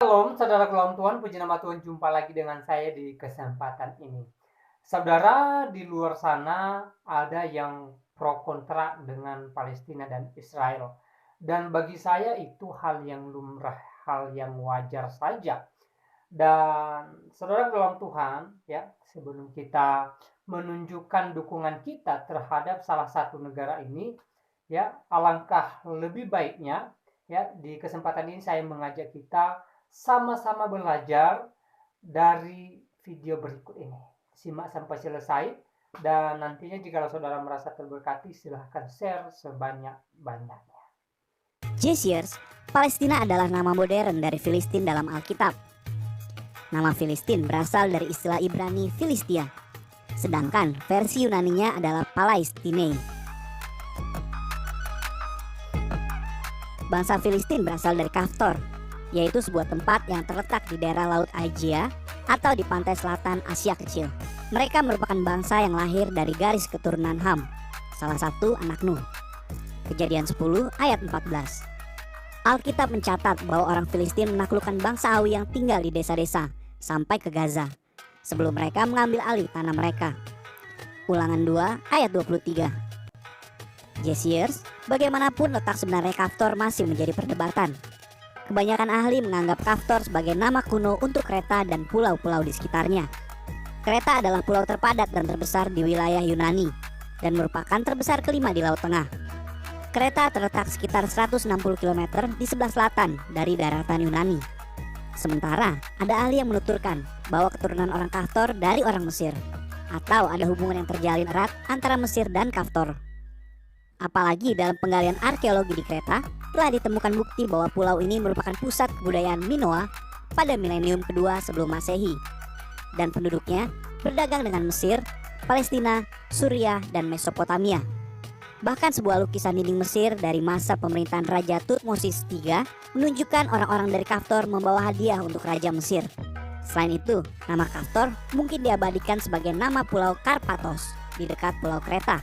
Shalom, saudara dalam Tuhan, puji nama Tuhan, jumpa lagi dengan saya di kesempatan ini. Saudara, di luar sana ada yang pro kontra dengan Palestina dan Israel. Dan bagi saya itu hal yang lumrah, hal yang wajar saja. Dan saudara dalam Tuhan, ya, sebelum kita menunjukkan dukungan kita terhadap salah satu negara ini, ya, alangkah lebih baiknya, ya, di kesempatan ini saya mengajak kita sama-sama belajar dari video berikut ini. Simak sampai selesai, dan nantinya jika saudara merasa terberkati, silahkan share sebanyak-banyaknya. Geziers, Palestina adalah nama modern dari Filistin dalam Alkitab. Nama Filistin berasal dari istilah Ibrani Filistia, sedangkan versi Yunaninya adalah Palestine. Bangsa Filistin berasal dari Kaftor, yaitu sebuah tempat yang terletak di daerah Laut Aegea atau di pantai selatan Asia Kecil. Mereka merupakan bangsa yang lahir dari garis keturunan Ham, salah satu anak Nuh. Kejadian 10 ayat 14. Alkitab mencatat bahwa orang Filistin menaklukkan bangsa Awi yang tinggal di desa-desa sampai ke Gaza sebelum mereka mengambil alih tanah mereka. Ulangan 2 ayat 23. Geziers, bagaimanapun letak sebenarnya Kaftor masih menjadi perdebatan. Kebanyakan ahli menganggap Kaftor sebagai nama kuno untuk Kreta dan pulau-pulau di sekitarnya. Kreta adalah pulau terpadat dan terbesar di wilayah Yunani dan merupakan terbesar kelima di Laut Tengah. Kreta terletak sekitar 160 km di sebelah selatan dari daratan Yunani. Sementara ada ahli yang menuturkan bahwa keturunan orang Kaftor dari orang Mesir, atau ada hubungan yang terjalin erat antara Mesir dan Kaftor. Apalagi dalam penggalian arkeologi di Kreta telah ditemukan bukti bahwa pulau ini merupakan pusat kebudayaan Minoa pada milenium kedua sebelum Masehi, dan penduduknya berdagang dengan Mesir, Palestina, Suriah, dan Mesopotamia. Bahkan sebuah lukisan dinding Mesir dari masa pemerintahan Raja Tutmosis III menunjukkan orang-orang dari Kaftor membawa hadiah untuk Raja Mesir. Selain itu, nama Kaftor mungkin diabadikan sebagai nama Pulau Karpathos di dekat Pulau Kreta.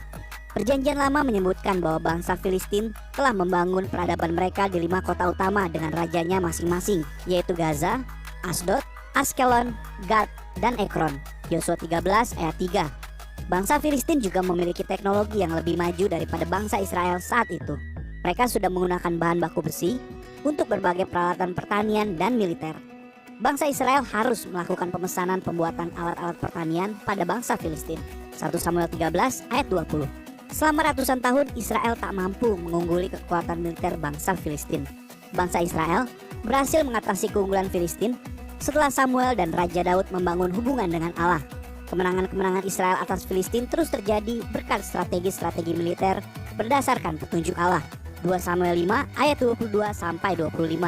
Perjanjian Lama menyebutkan bahwa bangsa Filistin telah membangun peradaban mereka di 5 kota utama dengan rajanya masing-masing, yaitu Gaza, Asdod, Askelon, Gad, dan Ekron. Yosua 13 ayat 3. Bangsa Filistin juga memiliki teknologi yang lebih maju daripada bangsa Israel saat itu. Mereka sudah menggunakan bahan baku besi untuk berbagai peralatan pertanian dan militer. Bangsa Israel harus melakukan pemesanan pembuatan alat-alat pertanian pada bangsa Filistin. 1 Samuel 13 ayat 20. Selama ratusan tahun Israel tak mampu mengungguli kekuatan militer bangsa Filistin. Bangsa Israel berhasil mengatasi keunggulan Filistin setelah Samuel dan Raja Daud membangun hubungan dengan Allah. Kemenangan-kemenangan Israel atas Filistin terus terjadi berkat strategi-strategi militer berdasarkan petunjuk Allah. 2 Samuel 5 ayat 22 sampai 25.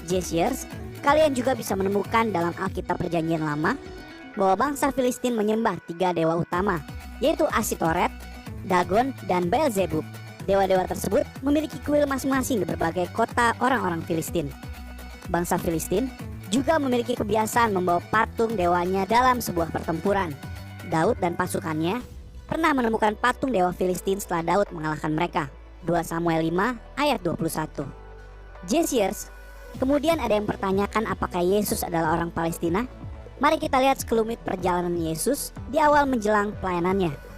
Geziers, kalian juga bisa menemukan dalam Alkitab Perjanjian Lama bahwa bangsa Filistin menyembah 3 dewa utama, yaitu Asitoret, Dagon, dan Beelzebub. Dewa-dewa tersebut memiliki kuil masing-masing di berbagai kota orang-orang Filistin. Bangsa Filistin juga memiliki kebiasaan membawa patung dewanya dalam sebuah pertempuran. Daud dan pasukannya pernah menemukan patung dewa Filistin setelah Daud mengalahkan mereka. 2 Samuel 5 ayat 21. Geziers, kemudian ada yang mempertanyakan apakah Yesus adalah orang Palestina? Mari kita lihat sekelumit perjalanan Yesus di awal menjelang pelayanannya.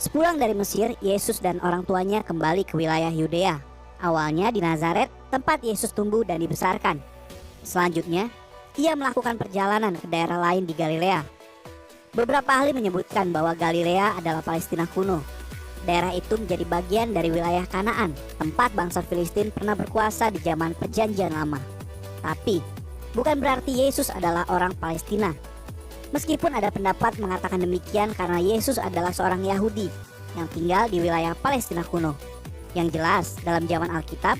Sepulang dari Mesir, Yesus dan orang tuanya kembali ke wilayah Yudea. Awalnya di Nazaret, tempat Yesus tumbuh dan dibesarkan. Selanjutnya, ia melakukan perjalanan ke daerah lain di Galilea. Beberapa ahli menyebutkan bahwa Galilea adalah Palestina kuno. Daerah itu menjadi bagian dari wilayah Kanaan, tempat bangsa Filistin pernah berkuasa di zaman Perjanjian Lama. Tapi, bukan berarti Yesus adalah orang Palestina. Meskipun ada pendapat mengatakan demikian karena Yesus adalah seorang Yahudi yang tinggal di wilayah Palestina kuno. Yang jelas, dalam zaman Alkitab,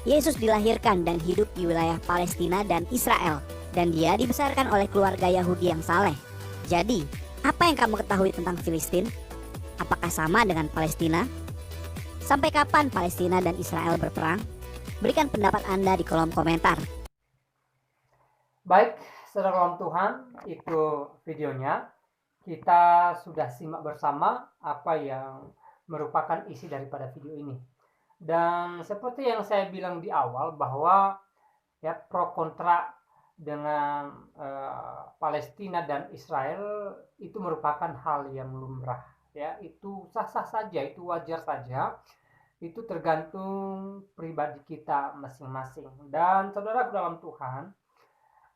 Yesus dilahirkan dan hidup di wilayah Palestina dan Israel, dan dia dibesarkan oleh keluarga Yahudi yang saleh. Jadi, apa yang kamu ketahui tentang Filistin? Apakah sama dengan Palestina? Sampai kapan Palestina dan Israel berperang? Berikan pendapat Anda di kolom komentar. Baik, saudara dalam Tuhan, itu videonya. Kita sudah simak bersama apa yang merupakan isi daripada video ini. Dan seperti yang saya bilang di awal bahwa ya pro kontra dengan Palestina dan Israel itu merupakan hal yang lumrah, ya itu sah-sah saja, itu wajar saja, itu tergantung pribadi kita masing-masing. Dan saudara dalam Tuhan,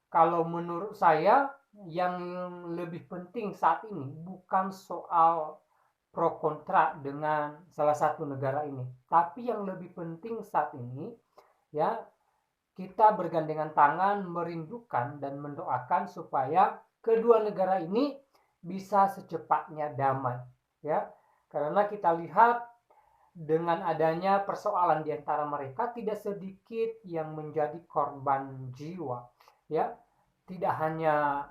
kalau menurut saya yang lebih penting saat ini bukan soal pro kontra dengan salah satu negara ini, tapi yang lebih penting saat ini, ya, kita bergandengan tangan merindukan dan mendoakan supaya kedua negara ini bisa secepatnya damai, ya. Karena kita lihat dengan adanya persoalan di antara mereka tidak sedikit yang menjadi korban jiwa, ya. Tidak hanya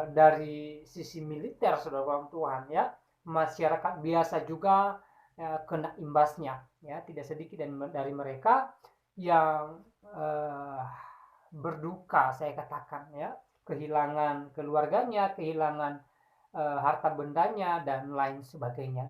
dari sisi militer, saudara Tuhan, ya, masyarakat biasa juga kena imbasnya, ya. Tidak sedikit dari mereka yang berduka, saya katakan, ya, kehilangan keluarganya, kehilangan harta bendanya dan lain sebagainya.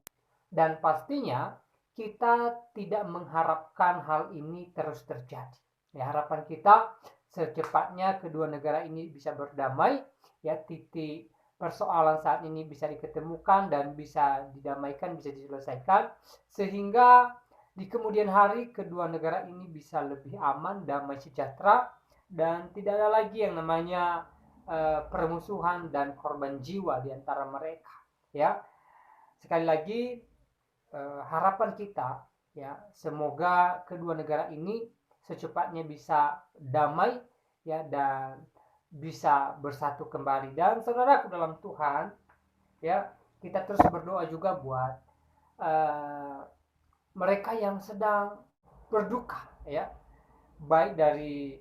Dan pastinya kita tidak mengharapkan hal ini terus terjadi. Ya, harapan kita secepatnya kedua negara ini bisa berdamai, ya, titik persoalan saat ini bisa diketemukan dan bisa didamaikan, bisa diselesaikan, sehingga di kemudian hari kedua negara ini bisa lebih aman, damai, sejahtera, dan tidak ada lagi yang namanya permusuhan dan korban jiwa di antara mereka, ya. Sekali lagi harapan kita, ya, semoga kedua negara ini secepatnya bisa damai, ya, dan bisa bersatu kembali. Dan saudaraku dalam Tuhan, ya, kita terus berdoa juga buat mereka yang sedang berduka, ya, baik dari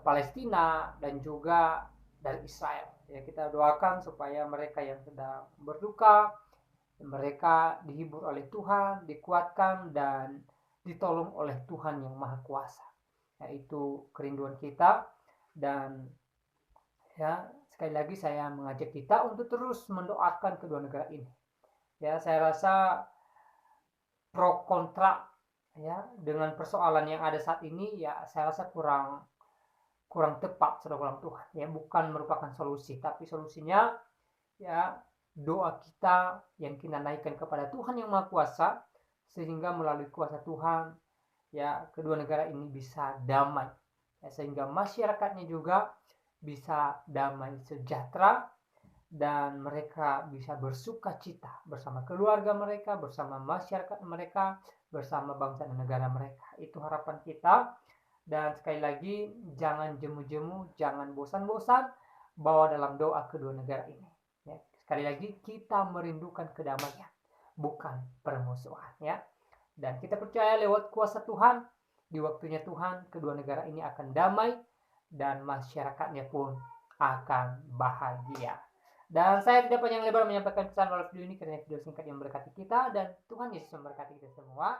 Palestina dan juga dari Israel. Ya, kita doakan supaya mereka yang sedang berduka, mereka dihibur oleh Tuhan, dikuatkan dan ditolong oleh Tuhan yang Maha Kuasa. Yaitu kerinduan kita. Dan ya, sekali lagi saya mengajak kita untuk terus mendoakan kedua negara ini. Ya, saya rasa pro kontra, ya, dengan persoalan yang ada saat ini, ya, saya rasa kurang tepat, saudara Tuhan. Ya, bukan merupakan solusi, tapi solusinya, ya, doa kita yang kita naikkan kepada Tuhan yang Maha Kuasa, sehingga melalui kuasa Tuhan, ya, kedua negara ini bisa damai, ya, sehingga masyarakatnya juga bisa damai sejahtera dan mereka bisa bersuka cita bersama keluarga mereka, bersama masyarakat mereka, bersama bangsa dan negara mereka. Itu harapan kita. Dan sekali lagi, jangan jemu-jemu, jangan bosan-bosan bawa dalam doa kedua negara ini. Ya, sekali lagi, kita merindukan kedamaian, bukan permusuhan, ya. Dan kita percaya lewat kuasa Tuhan, di waktunya Tuhan, kedua negara ini akan damai dan masyarakatnya pun akan bahagia. Dan saya tidak panjang lebar menyampaikan pesan melalui video ini karena video singkat yang memberkati kita, dan Tuhan Yesus memberkati kita semua.